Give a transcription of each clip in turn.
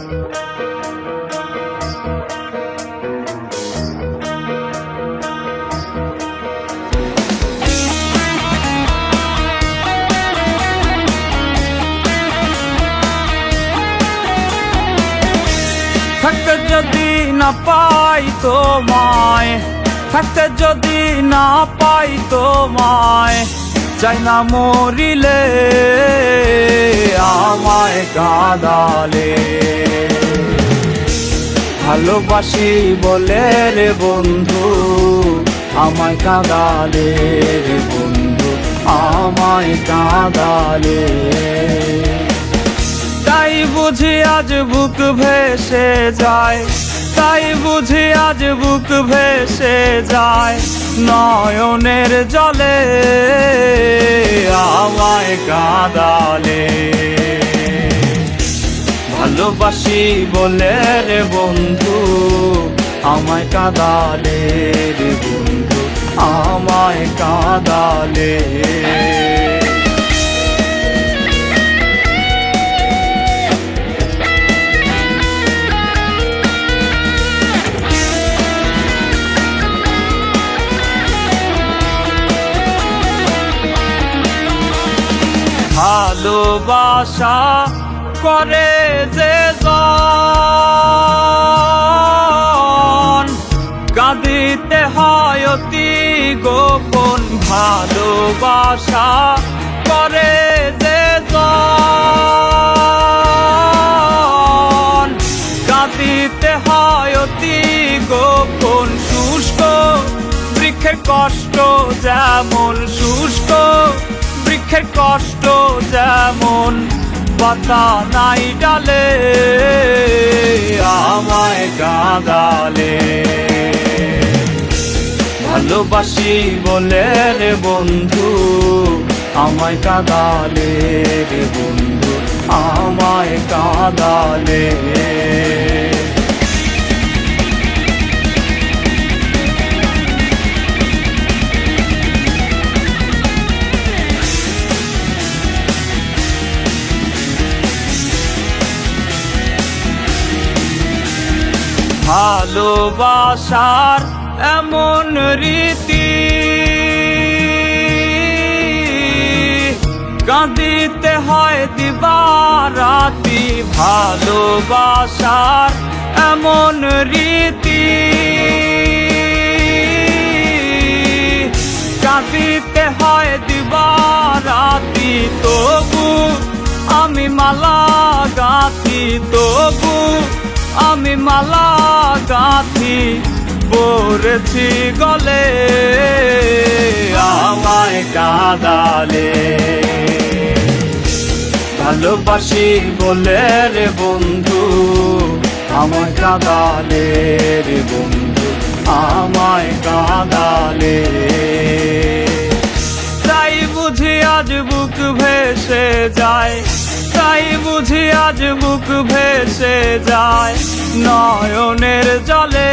থাকতে যদি না পাই তোমায়, থাকতে যদি না পাই তোমায়, চাই না মরিলে আমায় কাঁদালে। ভালোবাসি বলে রে বন্ধু আমায় কাঁদালে রে বন্ধু, আমায় কাঁদালে। তাই বুঝি আজ বুক ভেসে যায়, তাই বুঝি আজ বুক ভেসে যায় নয়নের জলে আমায় কাঁদালে। ভালোবাসি বলে রে বন্ধু আমায় কাঁদালে রে বন্ধু, আমায় কাঁদালে। ভালোবাসা করে যে জন, কাঁদিতে হয় অতি গোপন। ভালোবাসা করে যে জন, কাঁদিতে হয় অতি গোপন। শুষ্ক বৃক্ষের কষ্ট যেমন, শুষ্ক বৃক্ষের কষ্ট যেমন, পাতা নাই ডালে আমায় কাঁদালে। ভালোবাসি বলে রে বন্ধু আমায় কাঁদালে রে বন্ধু, আমায় কাঁদালে। ভালোবাসার এমন রীতি, কাঁদিতে হয় দিবারাতি। ভালোবাসার এমন রীতি, কাঁদিতে হয় দিবারাতি। তবু আমি মালা গাঁথি, তবু আমি মালা গাঁথি পরেছি গলে আমায় কাঁদালে। ভালোবাসি বলে রে বন্ধু আমায় কাঁদালে রে বন্ধু, আমায় কাঁদালে। তাই বুঝি আজ বুক ভেসে যায়, তাই বুঝি আজ বুক ভেসে যায় নয়নের জলে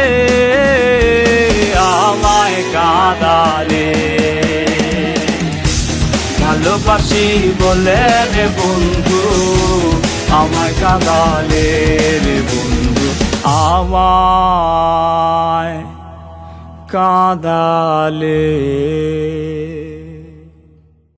আমায় কাঁদালে। ভালোবাসি বলে রে বন্ধু আমায় কাঁদালে রে বন্ধু, আমায় কাঁদালে।